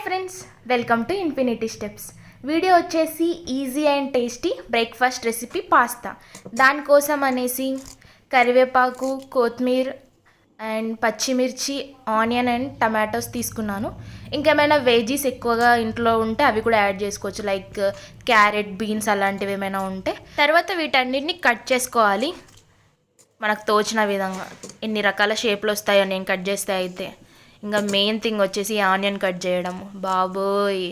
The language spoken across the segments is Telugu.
Friends, welcome to Infinity Steps. Video వచ్చేసి easy and tasty breakfast recipe pasta. దానికోసం అనేసి కరివేపాకు, కొత్తిమీర అండ్ పచ్చిమిర్చి, ఆనియన్ అండ్ టమాటోస్ తీసుకున్నాను. ఇంకేమైనా వెజీస్ ఎక్కువగా ఇంట్లో ఉంటే అవి కూడా యాడ్ చేసుకోవచ్చు, లైక్ క్యారెట్, బీన్స్ అలాంటివి ఏమైనా ఉంటే. తర్వాత వీటన్నిటిని కట్ చేసుకోవాలి మనకు తోచిన విధంగా. ఎన్ని రకాల షేప్లు వస్తాయో నేను కట్ చేస్తే అయితే. ఇంకా మెయిన్ థింగ్ వచ్చేసి ఆనియన్ కట్ చేయడం. బాబోయ్,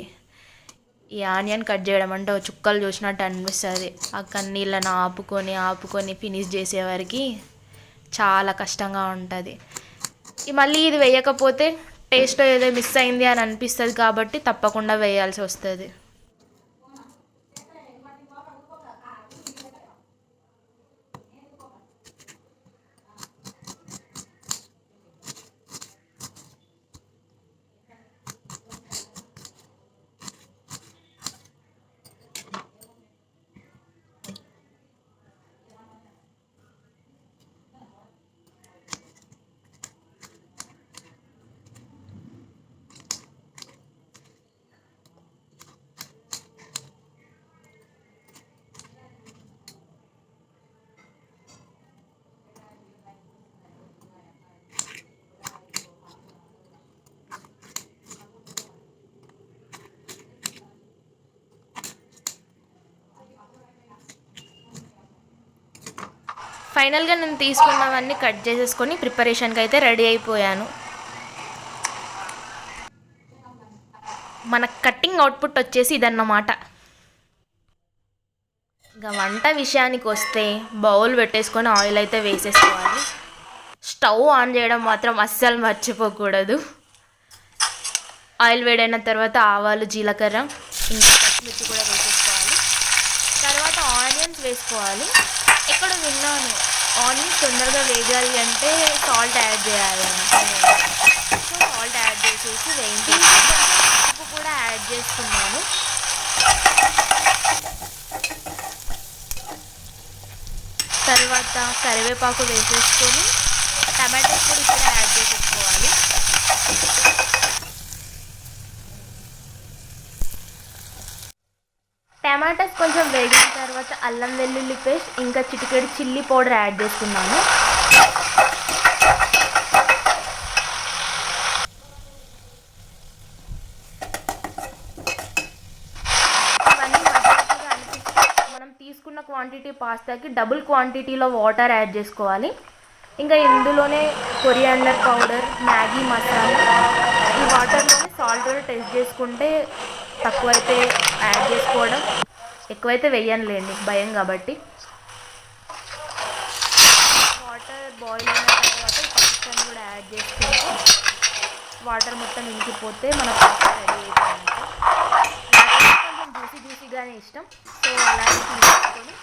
ఈ ఆనియన్ కట్ చేయడం అంటే చుక్కలు చూసినట్టు అనిపిస్తుంది. ఆ కన్నీళ్ళను ఆపుకొని ఫినిష్ చేసేవారికి చాలా కష్టంగా ఉంటుంది. మళ్ళీ ఇది వేయకపోతే టేస్ట్ ఏదో మిస్ అయింది అని అనిపిస్తుంది, కాబట్టి తప్పకుండా వేయాల్సి వస్తుంది. ఫైనల్గా నేను తీసుకున్నవన్నీ కట్ చేసేసుకొని ప్రిపరేషన్కి అయితే రెడీ అయిపోయాను. మన కట్టింగ్ అవుట్పుట్ వచ్చేసి ఇదన్నమాట. ఇంకా వంట విషయానికి వస్తే బౌల్ పెట్టేసుకొని ఆయిల్ అయితే వేసేసుకోవాలి. స్టవ్ ఆన్ చేయడం మాత్రం అస్సలు మర్చిపోకూడదు. ఆయిల్ వేడైన తర్వాత ఆవాలు, జీలకర్ర, ఇంకా పచ్చిమిర్చి కూడా వేసేసుకోవాలి. తర్వాత ఆనియన్స్ వేసుకోవాలి. ఇక్కడ విన్నాను, ఆనియన్స్ తొందరగా వేగాలి అంటే సాల్ట్ యాడ్ చేయాలి అని. సో సాల్ట్ యాడ్ చేసేసి వేయించి ఉప్పు కూడా యాడ్ చేసుకున్నాను. తర్వాత కరివేపాకు వేసేసుకొని టమాటోస్ కూడా ఇక్కడ యాడ్ చేసేసుకోవాలి. టమాటాస్ కొంచెం వేగిన తర్వాత అల్లం వెల్లుల్లి పేస్ట్, ఇంకా చిటికెడు చిల్లీ పౌడర్ యాడ్ చేసుకున్నాను. ఇవన్నీ మసాలాగా అనిపిస్తే మనం తీసుకున్న క్వాంటిటీ పాస్తాకి డబుల్ క్వాంటిటీలో వాటర్ యాడ్ చేసుకోవాలి. ఇంకా ఇందులోనే కొరియాండర్ పౌడర్, మ్యాగీ మసాలా, ఈ వాటర్లోనే సాల్ట్ కూడా టెస్ట్ చేసుకుంటే తక్కువైతే యాడ్ చేసుకోవడం, ఎక్కువైతే వేయనులేండి భయం కాబట్టి. వాటర్ బాయిల్ అయిన తర్వాత చికెన్ కూడా యాడ్ చేసుకుంటే వాటర్ మొత్తం ఇంకిపోతే మన పాస్తా రెడీ అయిపోయింది. కొంచెం జ్యూసీగానే ఇష్టం, సో అలాగే తీసుకొని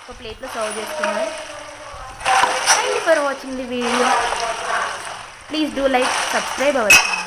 ఒక ప్లేట్లో సర్వ్ చేసుకున్నాను. Thank you for watching the video. Please do like, subscribe our channel.